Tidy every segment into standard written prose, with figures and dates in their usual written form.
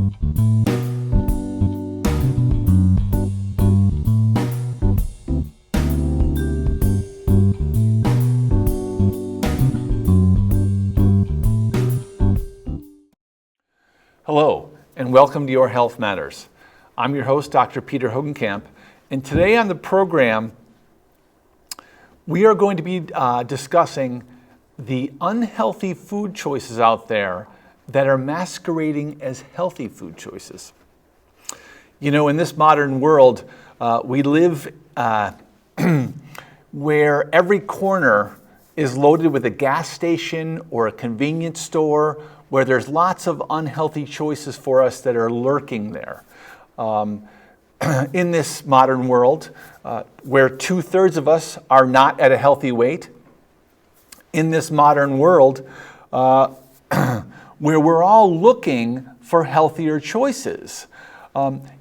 Hello, and welcome to Your Health Matters. I'm your host, Dr. Peter Hogenkamp, and today on the program, we are going to be discussing the unhealthy food choices out there that are masquerading as healthy food choices. You know, in this modern world, we live where every corner is loaded with a gas station or a convenience store where there's lots of unhealthy choices for us that are lurking there. In this modern world, where 2/3 of us are not at a healthy weight, in this modern world, where we're all looking for healthier choices,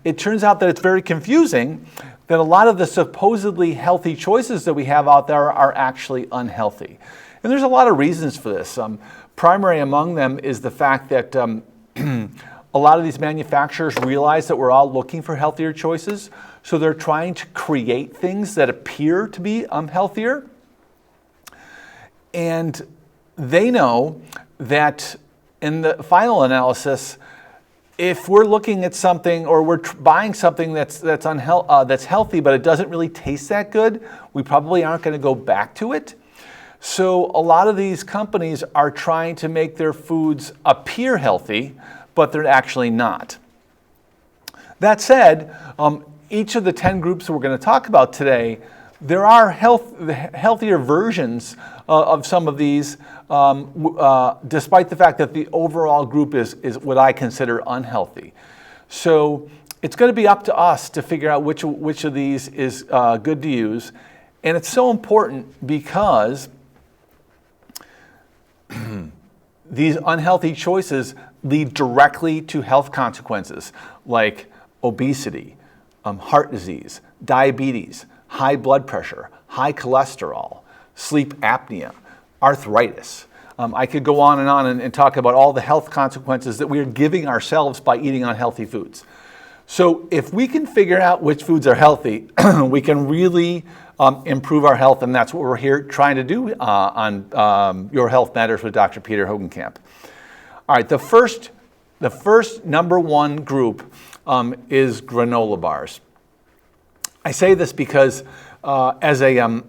it turns out that it's very confusing that a lot of the supposedly healthy choices that we have out there are actually unhealthy. And there's a lot of reasons for this. Primary among them is the fact that a lot of these manufacturers realize that we're all looking for healthier choices, so they're trying to create things that appear to be healthier. And they know that in the final analysis, if we're looking at something or we're buying something that's healthy, but it doesn't really taste that good, we probably aren't going to go back to it. So a lot of these companies are trying to make their foods appear healthy, but they're actually not. That said, each of the 10 groups we're going to talk about today, there are healthier versions of some of these, despite the fact that the overall group is what I consider unhealthy. So it's going to be up to us to figure out which of these is good to use. And it's so important because these unhealthy choices lead directly to health consequences like obesity, heart disease, diabetes, high blood pressure, high cholesterol, sleep apnea, arthritis. I could go on and talk about all the health consequences that we are giving ourselves by eating unhealthy foods. So if we can figure out which foods are healthy, we can really improve our health, and that's what we're here trying to do on Your Health Matters with Dr. Peter Hogenkamp. All right, the first number one group is granola bars. I say this because as a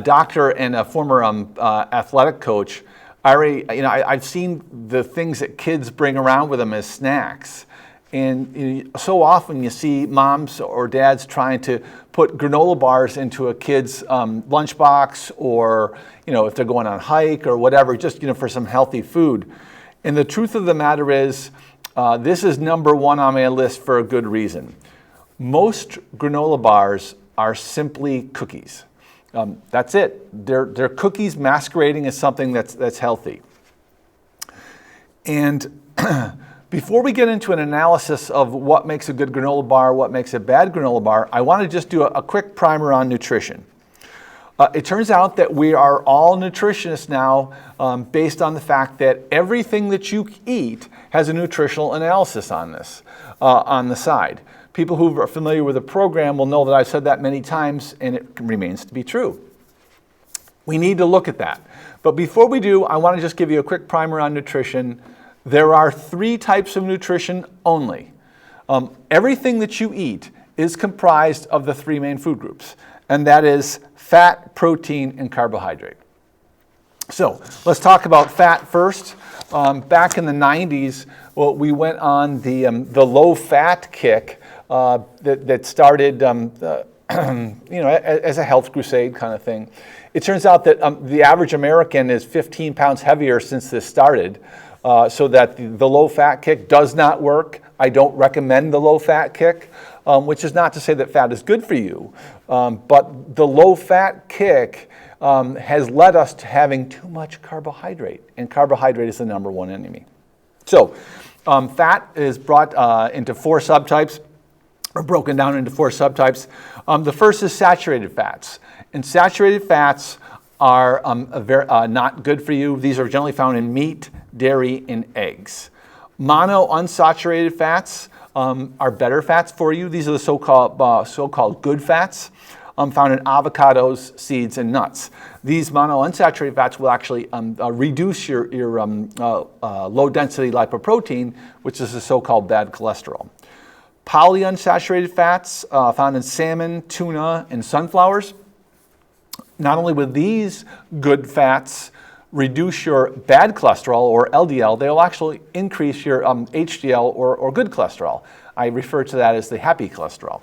doctor and a former athletic coach, I've seen the things that kids bring around with them as snacks. And so often you see moms or dads trying to put granola bars into a kid's lunchbox, or if they're going on a hike or whatever, just for some healthy food. And the truth of the matter is, this is number one on my list for a good reason. Most granola bars are simply cookies. That's it. They're cookies masquerading as something that's healthy. And before we get into an analysis of what makes a good granola bar, what makes a bad granola bar, I want to just do a quick primer on nutrition. It turns out that we are all nutritionists now based on the fact that everything that you eat has a nutritional analysis on this, on the side. People who are familiar with the program will know that I've said that many times, and it remains to be true. We need to look at that. But before we do, I want to just give you a quick primer on nutrition. There are 3 types of nutrition only. Everything that you eat is comprised of the 3 main food groups, and that is fat, protein, and carbohydrate. So let's talk about fat first. Back in the 90s, we went on the low-fat kick that started as a health crusade kind of thing. It turns out that the average American is 15 pounds heavier since this started. So that the low-fat kick does not work. I don't recommend the low-fat kick, which is not to say that fat is good for you. But the low-fat kick has led us to having too much carbohydrate, and carbohydrate is the number one enemy. So fat is brought into 4 subtypes, or broken down into 4 subtypes. The first is saturated fats. And saturated fats are not good for you. These are generally found in meat, dairy, and eggs. Monounsaturated fats are better fats for you. These are the so-called good fats found in avocados, seeds, and nuts. These monounsaturated fats will actually reduce your low-density lipoprotein, which is the so-called bad cholesterol. Polyunsaturated fats found in salmon, tuna, and sunflowers. Not only will these good fats reduce your bad cholesterol, or LDL, they'll actually increase your HDL, or good cholesterol. I refer to that as the happy cholesterol.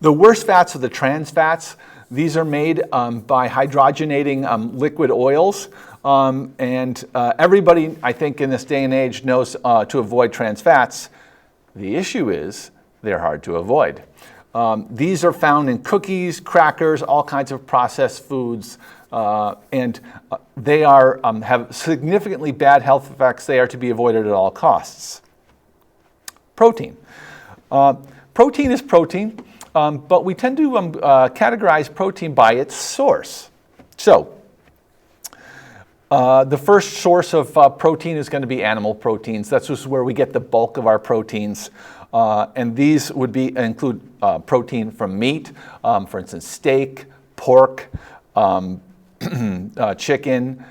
The worst fats are the trans fats. These are made by hydrogenating liquid oils. And everybody, I think, in this day and age knows to avoid trans fats. The issue is they're hard to avoid. These are found in cookies, crackers, all kinds of processed foods, and they have significantly bad health effects. They are to be avoided at all costs. Protein. Protein is protein, but we tend to categorize protein by its source. So, the first source of protein is going to be animal proteins. That's just where we get the bulk of our proteins. And these would include protein from meat, for instance, steak, pork, chicken.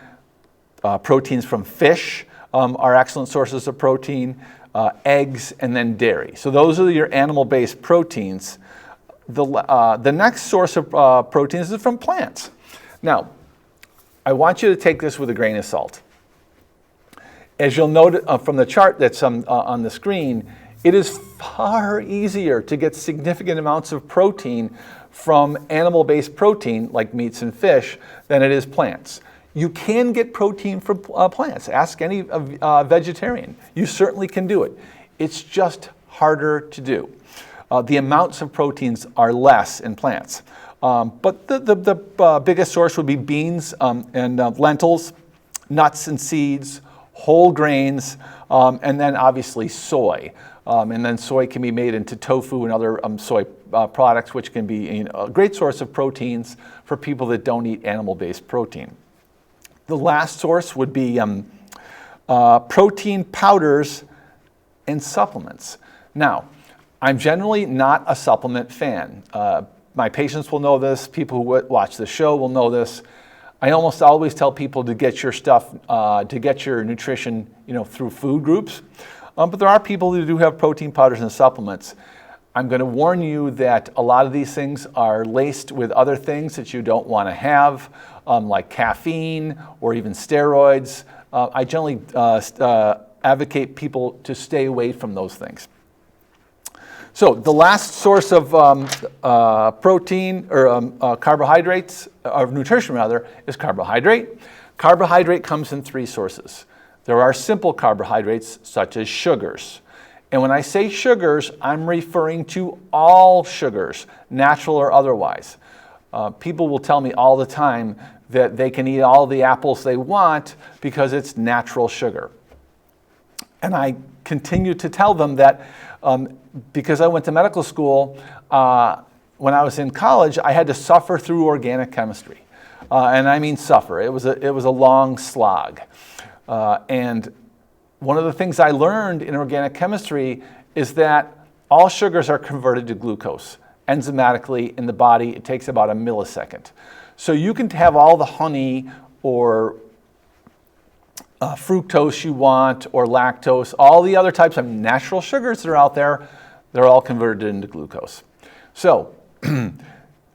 Proteins from fish are excellent sources of protein, eggs, and then dairy. So those are your animal-based proteins. The next source of proteins is from plants. Now, I want you to take this with a grain of salt. As you'll note from the chart that's on the screen, it is far easier to get significant amounts of protein from animal-based protein, like meats and fish, than it is plants. You can get protein from plants. Ask any vegetarian. You certainly can do it. It's just harder to do. The amounts of proteins are less in plants. But the biggest source would be beans and lentils, nuts and seeds, whole grains, and then obviously soy. And then soy can be made into tofu and other soy products, which can be a great source of proteins for people that don't eat animal-based protein. The last source would be protein powders and supplements. Now, I'm generally not a supplement fan. My patients will know this. People who watch the show will know this. I almost always tell people to get your stuff, to get your nutrition, through food groups. But there are people who do have protein powders and supplements. I'm going to warn you that a lot of these things are laced with other things that you don't want to have, like caffeine or even steroids. I generally advocate people to stay away from those things. So the last source of protein or carbohydrates, of nutrition rather, is carbohydrate. Carbohydrate comes in three sources. There are simple carbohydrates such as sugars. And when I say sugars, I'm referring to all sugars, natural or otherwise. People will tell me all the time that they can eat all the apples they want because it's natural sugar. And I continue to tell them that because I went to medical school, when I was in college, I had to suffer through organic chemistry. And I mean suffer. It was a long slog. And one of the things I learned in organic chemistry is that all sugars are converted to glucose. Enzymatically in the body, it takes about a millisecond. So you can have all the honey or fructose you want, or lactose, all the other types of natural sugars that are out there, they're all converted into glucose. So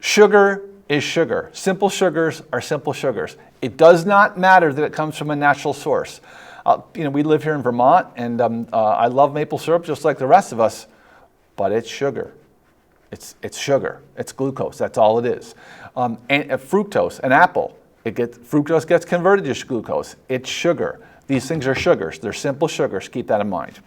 sugar is sugar. Simple sugars are simple sugars. It does not matter that it comes from a natural source. We live here in Vermont, and I love maple syrup just like the rest of us, but it's sugar. It's sugar. It's glucose. That's all it is. And fructose, an apple, fructose gets converted to glucose. It's sugar. These things are sugars. They're simple sugars. Keep that in mind.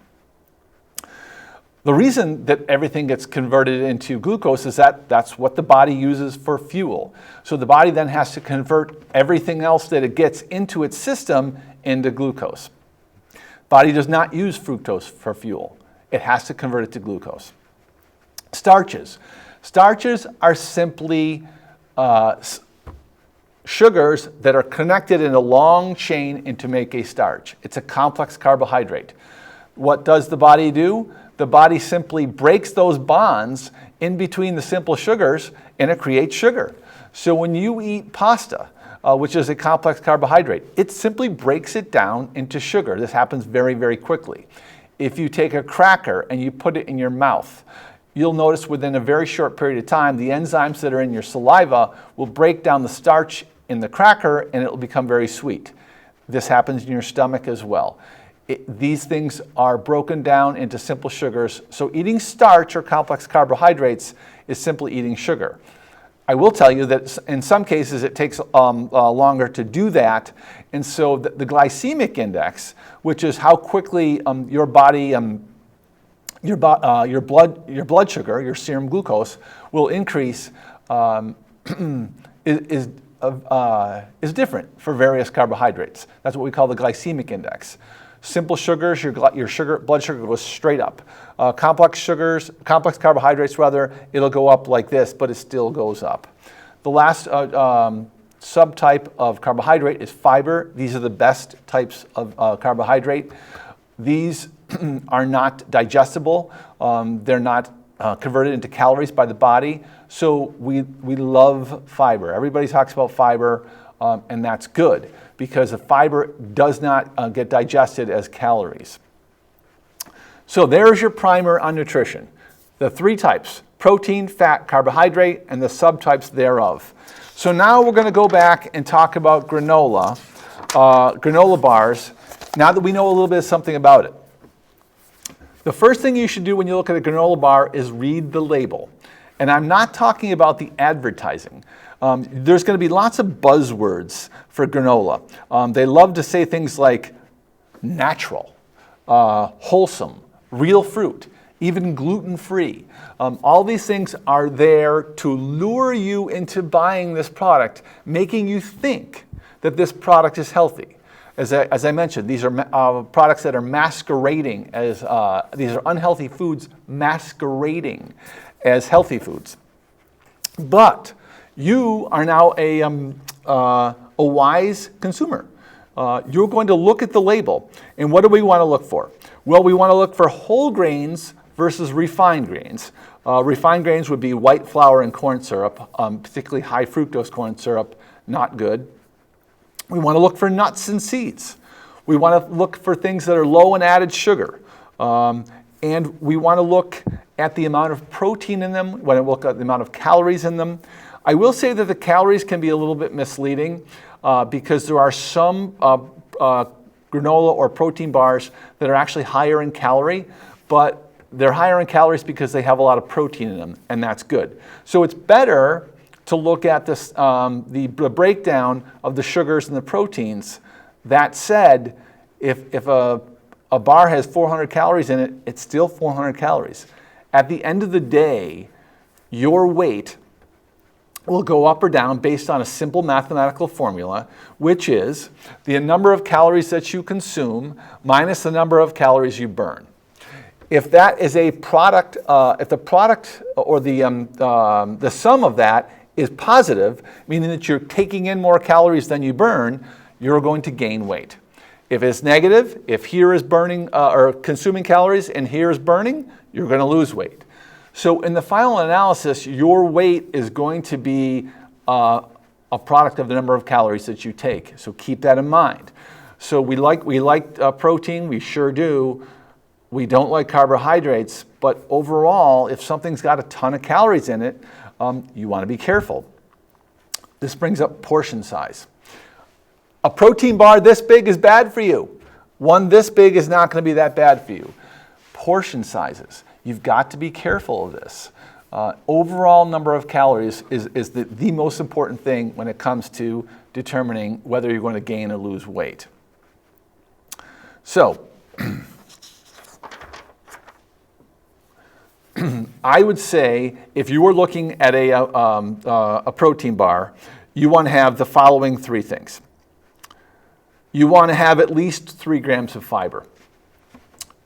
The reason that everything gets converted into glucose is that that's what the body uses for fuel. So the body then has to convert everything else that it gets into its system into glucose. Body does not use fructose for fuel. It has to convert it to glucose. Starches. Starches are simply sugars that are connected in a long chain and to make a starch. It's a complex carbohydrate. What does the body do? The body simply breaks those bonds in between the simple sugars and it creates sugar. So when you eat pasta, which is a complex carbohydrate, it simply breaks it down into sugar. This happens very, very quickly. If you take a cracker and you put it in your mouth, you'll notice within a very short period of time, the enzymes that are in your saliva will break down the starch in the cracker and it will become very sweet. This happens in your stomach as well. These things are broken down into simple sugars. So eating starch or complex carbohydrates is simply eating sugar. I will tell you that in some cases it takes longer to do that. And so the glycemic index, which is how quickly your body, your blood sugar, your serum glucose, will increase, is different for various carbohydrates. That's what we call the glycemic index. Simple sugars, your blood sugar goes straight up. Complex carbohydrates rather, it'll go up like this, but it still goes up. The last subtype of carbohydrate is fiber. These are the best types of carbohydrate. These are not digestible. They're not converted into calories by the body. So we love fiber. Everybody talks about fiber, and that's good, because the fiber does not get digested as calories. So there's your primer on nutrition. The three types: protein, fat, carbohydrate, and the subtypes thereof. So now we're going to go back and talk about granola bars, now that we know a little bit of something about it. The first thing you should do when you look at a granola bar is read the label. And I'm not talking about the advertising. There's going to be lots of buzzwords for granola. They love to say things like natural, wholesome, real fruit, even gluten-free. All these things are there to lure you into buying this product, making you think that this product is healthy. As I mentioned, these are products that are masquerading as, these are unhealthy foods masquerading as healthy foods. But you are now a wise consumer. You're going to look at the label. And what do we want to look for? Well, we want to look for whole grains versus refined grains. Refined grains would be white flour and corn syrup, particularly high fructose corn syrup, not good. We want to look for nuts and seeds. We want to look for things that are low in added sugar. And we want to look at the amount of protein in them, we want to look at the amount of calories in them. I will say that the calories can be a little bit misleading because there are some granola or protein bars that are actually higher in calorie, but they're higher in calories because they have a lot of protein in them, and that's good. So it's better to look at this, the breakdown of the sugars and the proteins. That said, if a bar has 400 calories in it, it's still 400 calories. At the end of the day, your weight will go up or down based on a simple mathematical formula, which is the number of calories that you consume minus the number of calories you burn. If that is a product, if the product or the sum of that is positive, meaning that you're taking in more calories than you burn, you're going to gain weight. If it's negative, if here is burning or consuming calories and here is burning, you're going to lose weight. So in the final analysis, your weight is going to be a product of the number of calories that you take. So keep that in mind. So we like protein, we sure do. We don't like carbohydrates, but overall, if something's got a ton of calories in it, you want to be careful. This brings up portion size. A protein bar this big is bad for you. One this big is not going to be that bad for you. Portion sizes. You've got to be careful of this. Overall number of calories is the most important thing when it comes to determining whether you're going to gain or lose weight. So, I would say if you were looking at a protein bar, you want to have the following three things. You want to have at least 3 grams of fiber.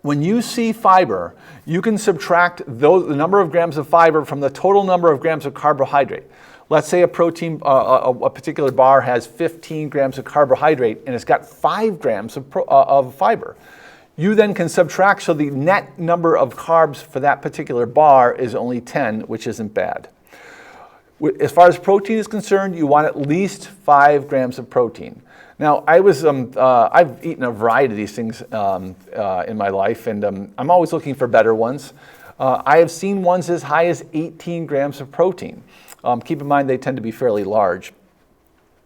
When you see fiber, you can subtract the number of grams of fiber from the total number of grams of carbohydrate. Let's say a particular bar has 15 grams of carbohydrate and it's got 5 grams of fiber. You then can subtract, so the net number of carbs for that particular bar is only 10, which isn't bad. As far as protein is concerned, you want at least 5 grams of protein. Now, I've eaten a variety of these things in my life, and I'm always looking for better ones. I have seen ones as high as 18 grams of protein. Keep in mind they tend to be fairly large.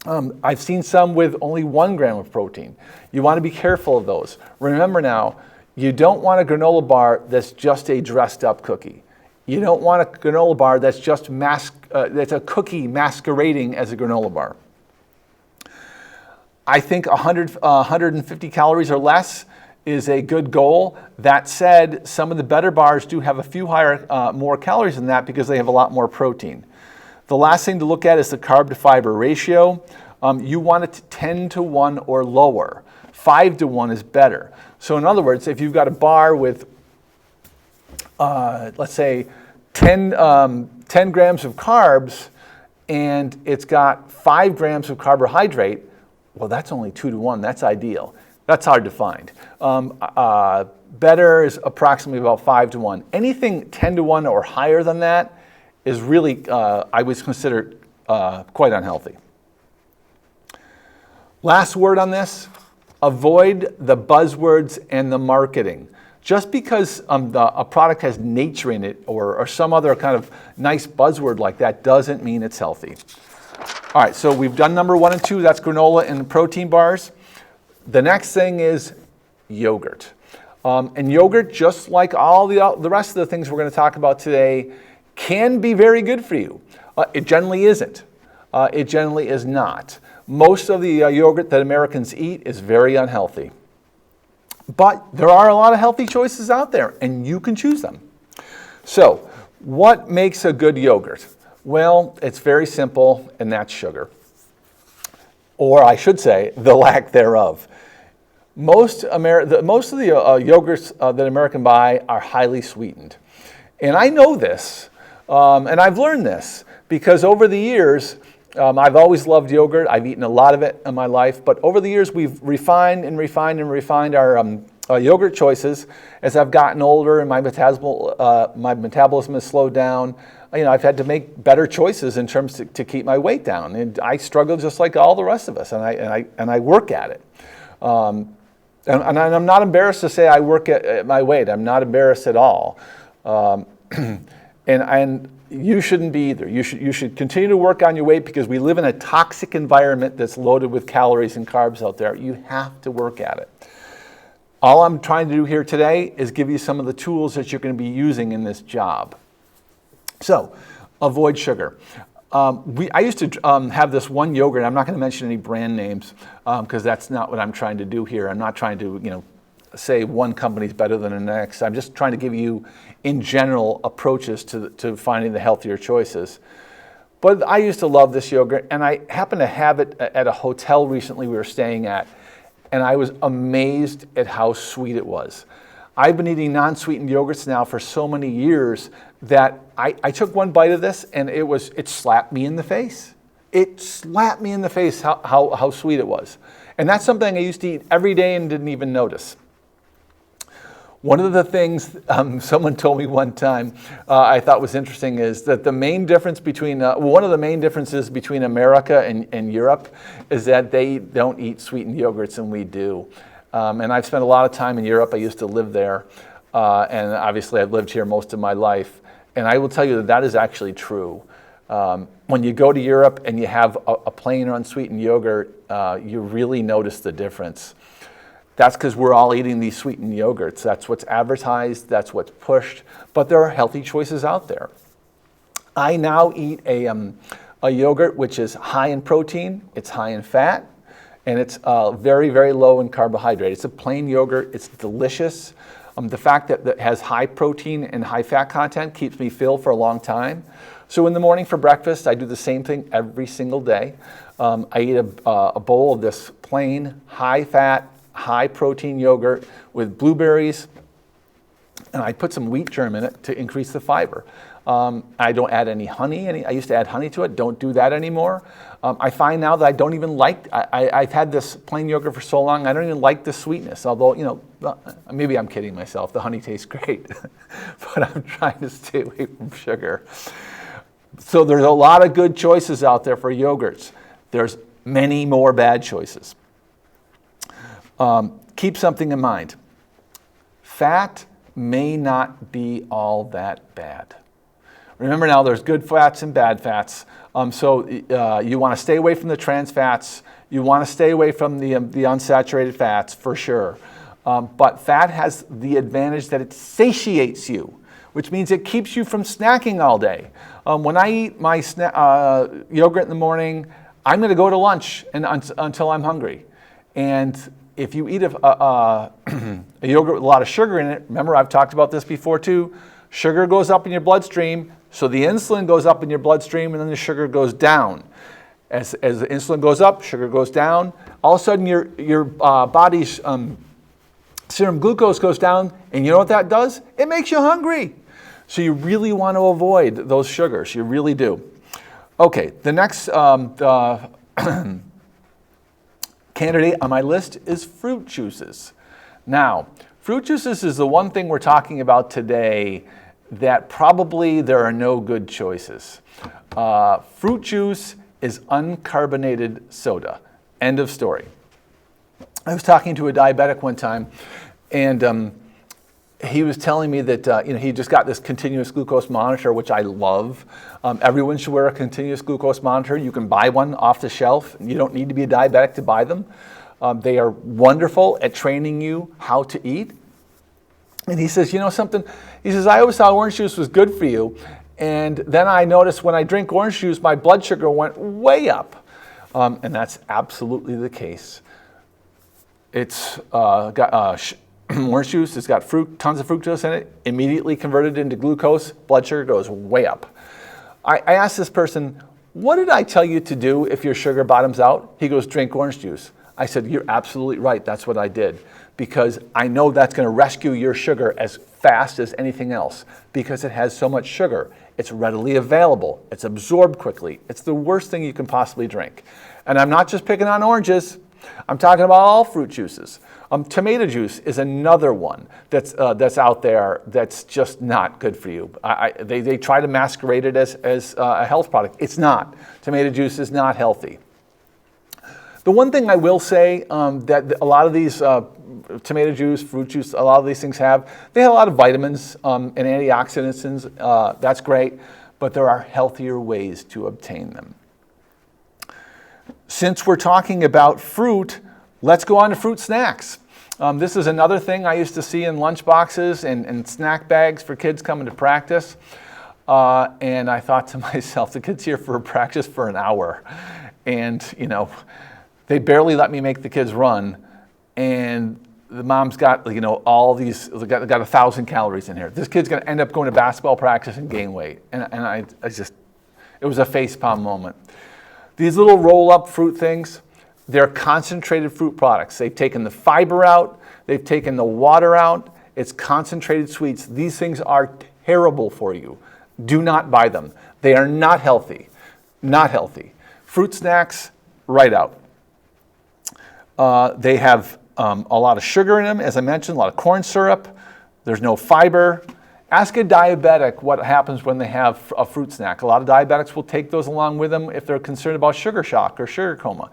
I've seen some with only 1 gram of protein. You want to be careful of those. Remember now, you don't want a granola bar that's just a dressed up cookie. You don't want a granola bar that's just that's a cookie masquerading as a granola bar. I think 150 calories or less is a good goal. That said, some of the better bars do have a few more calories than that because they have a lot more protein. The last thing to look at is the carb to fiber ratio. You want it to 10 to 1 or lower. 5 to 1 is better. So in other words, if you've got a bar with, let's say, 10 grams of carbs and it's got 5 grams of carbohydrate, well, that's only 2 to 1. That's ideal. That's hard to find. Better is approximately about 5 to 1. Anything 10 to 1 or higher than that is really, I would consider quite unhealthy. Last word on this, avoid the buzzwords and the marketing. Just because a product has nature in it or some other kind of nice buzzword like that doesn't mean it's healthy. All right, so we've done number 1 and 2, that's granola and protein bars. The next thing is yogurt. And yogurt, just like all the rest of the things we're going to talk about today, can be very good for you. It generally isn't. It generally is not. Most of the yogurt that Americans eat is very unhealthy. But there are a lot of healthy choices out there, and you can choose them. So, what makes a good yogurt? Well, it's very simple, and that's sugar. Or I should say, the lack thereof. Most of the yogurts that Americans buy are highly sweetened. And I know this, and I've learned this, because over the years, I've always loved yogurt. I've eaten a lot of it in my life, but over the years, we've refined our yogurt choices as I've gotten older and my metabolism has slowed down. I've had to make better choices in terms to keep my weight down, and I struggle just like all the rest of us, and I work at it. And I'm not embarrassed to say I work at my weight. I'm not embarrassed at all, and you shouldn't be either. You should continue to work on your weight because we live in a toxic environment that's loaded with calories and carbs out there. You have to work at it. All I'm trying to do here today is give you some of the tools that you're going to be using in this job. So, avoid sugar. I used to have this one yogurt. I'm not going to mention any brand names because that's not what I'm trying to do here. I'm not trying to, say one company's better than the next. I'm just trying to give you, in general, approaches to finding the healthier choices. But I used to love this yogurt, and I happened to have it at a hotel recently we were staying at, and I was amazed at how sweet it was. I've been eating non-sweetened yogurts now for so many years that I took one bite of this and it slapped me in the face. It slapped me in the face how sweet it was. And that's something I used to eat every day and didn't even notice. One of the things someone told me one time I thought was interesting is that the main difference one of the main differences between America and Europe is that they don't eat sweetened yogurts and we do. And I've spent a lot of time in Europe. I used to live there, and obviously I've lived here most of my life. And I will tell you that is actually true. When you go to Europe and you have a plain or unsweetened yogurt, you really notice the difference. That's because we're all eating these sweetened yogurts. That's what's advertised, that's what's pushed, but there are healthy choices out there. I now eat a yogurt which is high in protein, it's high in fat, and it's very, very low in carbohydrate. It's a plain yogurt, it's delicious. The fact that it has high protein and high fat content keeps me filled for a long time. So in the morning for breakfast, I do the same thing every single day. I eat a bowl of this plain, high fat, high protein yogurt with blueberries, and I put some wheat germ in it to increase the fiber. I don't add any honey. I used to add honey to it. Don't do that anymore. I find now that I don't even like, I've had this plain yogurt for so long, I don't even like the sweetness. Although, you know, maybe I'm kidding myself. The honey tastes great. But I'm trying to stay away from sugar. So there's a lot of good choices out there for yogurts. There's many more bad choices. Keep something in mind. Fat may not be all that bad. Remember now, there's good fats and bad fats. So you want to stay away from the trans fats. You want to stay away from the unsaturated fats for sure. But fat has the advantage that it satiates you, which means it keeps you from snacking all day. When I eat my yogurt in the morning, I'm going to go to lunch until I'm hungry. And if you eat a yogurt with a lot of sugar in it, remember I've talked about this before too, sugar goes up in your bloodstream, so the insulin goes up in your bloodstream and then the sugar goes down. As the insulin goes up, sugar goes down. All of a sudden your body's serum glucose goes down, and you know what that does? It makes you hungry. So you really want to avoid those sugars, you really do. Okay, the next candidate on my list is fruit juices. Now, fruit juices is the one thing we're talking about today that probably there are no good choices. Fruit juice is uncarbonated soda. End of story. I was talking to a diabetic one time, and he was telling me that he just got this continuous glucose monitor, which I love. Everyone should wear a continuous glucose monitor. You can buy one off the shelf. You don't need to be a diabetic to buy them. They are wonderful at training you how to eat. And he says, you know something? He says, I always thought orange juice was good for you. And then I noticed when I drink orange juice, my blood sugar went way up. And that's absolutely the case. It's got orange juice, it's got tons of fructose in it, immediately converted into glucose, blood sugar goes way up. I asked this person, what did I tell you to do if your sugar bottoms out? He goes, drink orange juice. I said, you're absolutely right, that's what I did. Because I know that's going to rescue your sugar as fast as anything else. Because it has so much sugar. It's readily available. It's absorbed quickly. It's the worst thing you can possibly drink. And I'm not just picking on oranges. I'm talking about all fruit juices. Tomato juice is another one that's out there that's just not good for you. They try to masquerade it as a health product. It's not. Tomato juice is not healthy. The one thing I will say that a lot of these tomato juice, fruit juice, a lot of these things they have a lot of vitamins and antioxidants. That's great, but there are healthier ways to obtain them. Since we're talking about fruit, let's go on to fruit snacks. This is another thing I used to see in lunch boxes and snack bags for kids coming to practice. And I thought to myself, the kid's here for practice for an hour. And, they barely let me make the kids run. And the mom's got, all these, got 1,000 calories in here. This kid's going to end up going to basketball practice and gain weight. And I just, it was a facepalm moment. These little roll-up fruit things, they're concentrated fruit products. They've taken the fiber out. They've taken the water out. It's concentrated sweets. These things are terrible for you. Do not buy them. They are not healthy. Not healthy. Fruit snacks, right out. They have a lot of sugar in them, as I mentioned, a lot of corn syrup. There's no fiber. Ask a diabetic what happens when they have a fruit snack. A lot of diabetics will take those along with them if they're concerned about sugar shock or sugar coma,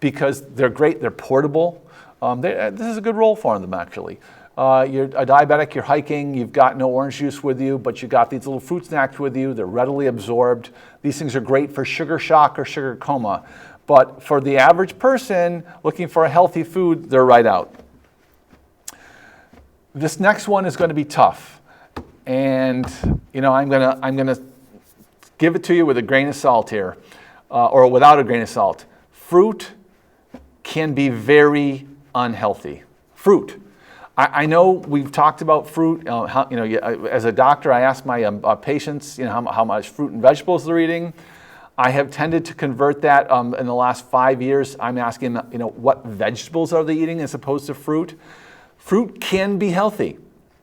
because they're great, they're portable. This is a good role for them, actually. You're a diabetic, you're hiking, you've got no orange juice with you, but you've got these little fruit snacks with you. They're readily absorbed. These things are great for sugar shock or sugar coma. But for the average person looking for a healthy food, they're right out. This next one is going to be tough. And, I'm gonna give it to you with a grain of salt here, or without a grain of salt. Fruit can be very unhealthy. Fruit. I know we've talked about fruit. As a doctor, I ask my patients, how much fruit and vegetables they're eating. I have tended to convert that in the last 5 years. I'm asking them, what vegetables are they eating as opposed to fruit. Fruit can be healthy.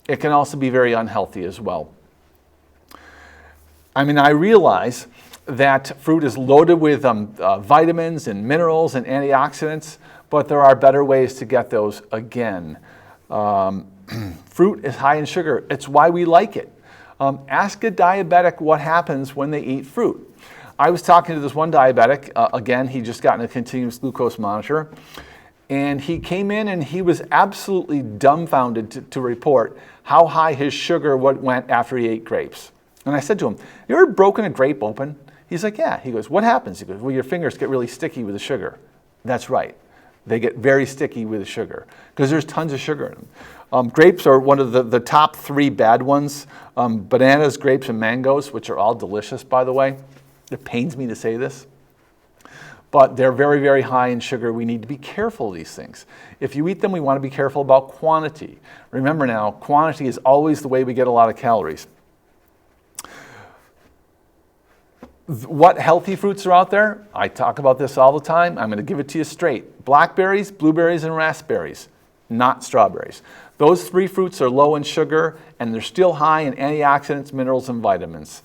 it can also be very unhealthy as well. I mean, I realize that fruit is loaded with vitamins and minerals and antioxidants, but there are better ways to get those again. Fruit is high in sugar. It's why we like it. Ask a diabetic what happens when they eat fruit. I was talking to this one diabetic, again, he just gotten a continuous glucose monitor, and he came in and he was absolutely dumbfounded to report how high his sugar went after he ate grapes. And I said to him, you ever broken a grape open? He's like, yeah. He goes, what happens? He goes, well, your fingers get really sticky with the sugar. That's right. They get very sticky with the sugar because there's tons of sugar in them. Grapes are one of the top 3 bad ones. Bananas, grapes, and mangoes, which are all delicious, by the way. It pains me to say this, but they're very, very high in sugar. We need to be careful of these things. If you eat them, we want to be careful about quantity. Remember now, quantity is always the way we get a lot of calories. What healthy fruits are out there? I talk about this all the time. I'm going to give it to you straight. Blackberries, blueberries, and raspberries, not strawberries. Those 3 fruits are low in sugar, and they're still high in antioxidants, minerals, and vitamins.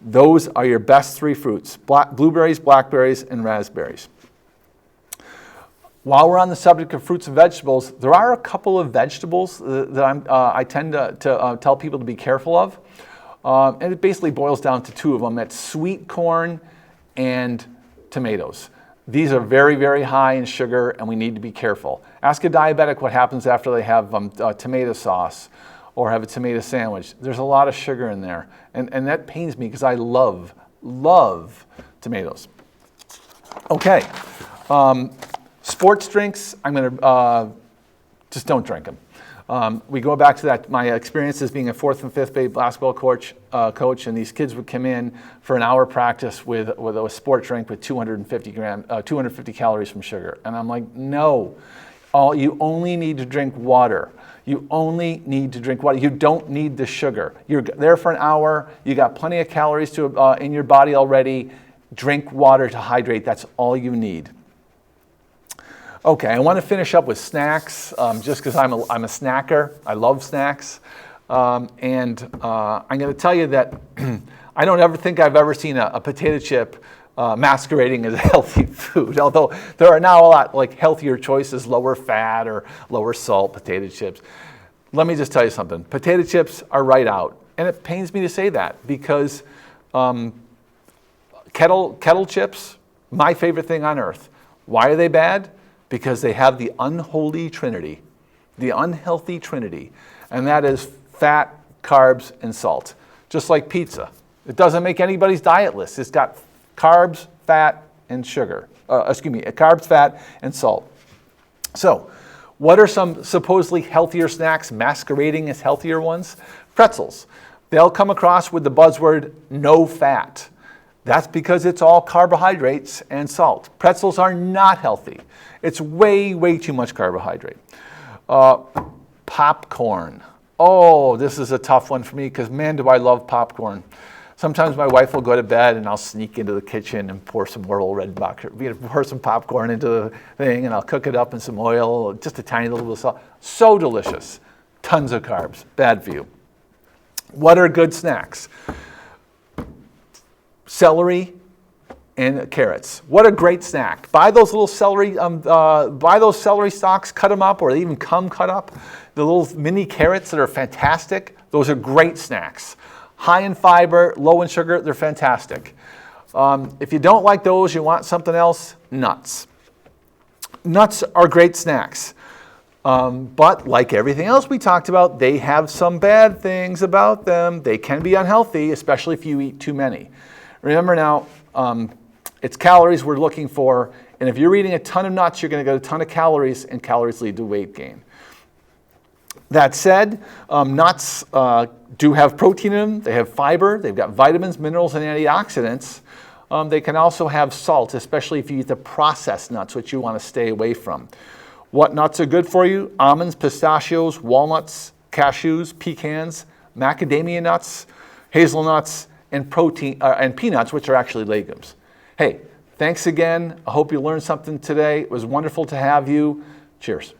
Those are your best 3 fruits: blueberries, blackberries, and raspberries. While we're on the subject of fruits and vegetables, there are a couple of vegetables that I tend to tell people to be careful of. And it basically boils down to 2 of them. That's sweet corn and tomatoes. These are very, very high in sugar, and we need to be careful. Ask a diabetic what happens after they have tomato sauce or have a tomato sandwich. There's a lot of sugar in there, and that pains me because I love tomatoes. Okay, sports drinks, I'm going to just don't drink them. We go back to that, my experience as being a 4th and 5th grade basketball coach, and these kids would come in for an hour practice with a sport drink with 250 calories from sugar. And I'm like, no, you only need to drink water. You only need to drink water. You don't need the sugar. You're there for an hour. You got plenty of calories in your body already. Drink water to hydrate. That's all you need. Okay, I want to finish up with snacks, just because I'm a snacker. I love snacks. I'm going to tell you that I don't ever think I've ever seen a potato chip masquerading as a healthy food, although there are now a lot like healthier choices, lower fat or lower salt potato chips. Let me just tell you something. Potato chips are right out. And it pains me to say that because kettle chips, my favorite thing on earth. Why are they bad? Because they have the unholy trinity, the unhealthy trinity, and that is fat, carbs, and salt. Just like pizza. It doesn't make anybody's diet list. It's got carbs, fat, and sugar. Carbs, fat, and salt. So, what are some supposedly healthier snacks masquerading as healthier ones? Pretzels. They'll come across with the buzzword no fat. That's because it's all carbohydrates and salt. Pretzels are not healthy. It's way, way too much carbohydrate. Popcorn. Oh, this is a tough one for me because, man, do I love popcorn. Sometimes my wife will go to bed and I'll sneak into the kitchen and pour some pour some popcorn into the thing, and I'll cook it up in some oil, just a tiny little bit of salt. So delicious. Tons of carbs. Bad for you. What are good snacks? Celery and carrots. What a great snack. Buy those little celery, stalks, cut them up, or they even come cut up. The little mini carrots that are fantastic. Those are great snacks. High in fiber, low in sugar, they're fantastic. If you don't like those, you want something else, nuts. Nuts are great snacks. But like everything else we talked about, they have some bad things about them. They can be unhealthy, especially if you eat too many. Remember now, it's calories we're looking for, and if you're eating a ton of nuts, you're going to get a ton of calories, and calories lead to weight gain. That said, nuts do have protein in them, they have fiber, they've got vitamins, minerals, and antioxidants. They can also have salt, especially if you eat the processed nuts, which you want to stay away from. What nuts are good for you? Almonds, pistachios, walnuts, cashews, pecans, macadamia nuts, hazelnuts, and peanuts, which are actually legumes. Hey, thanks again. I hope you learned something today. It was wonderful to have you. Cheers.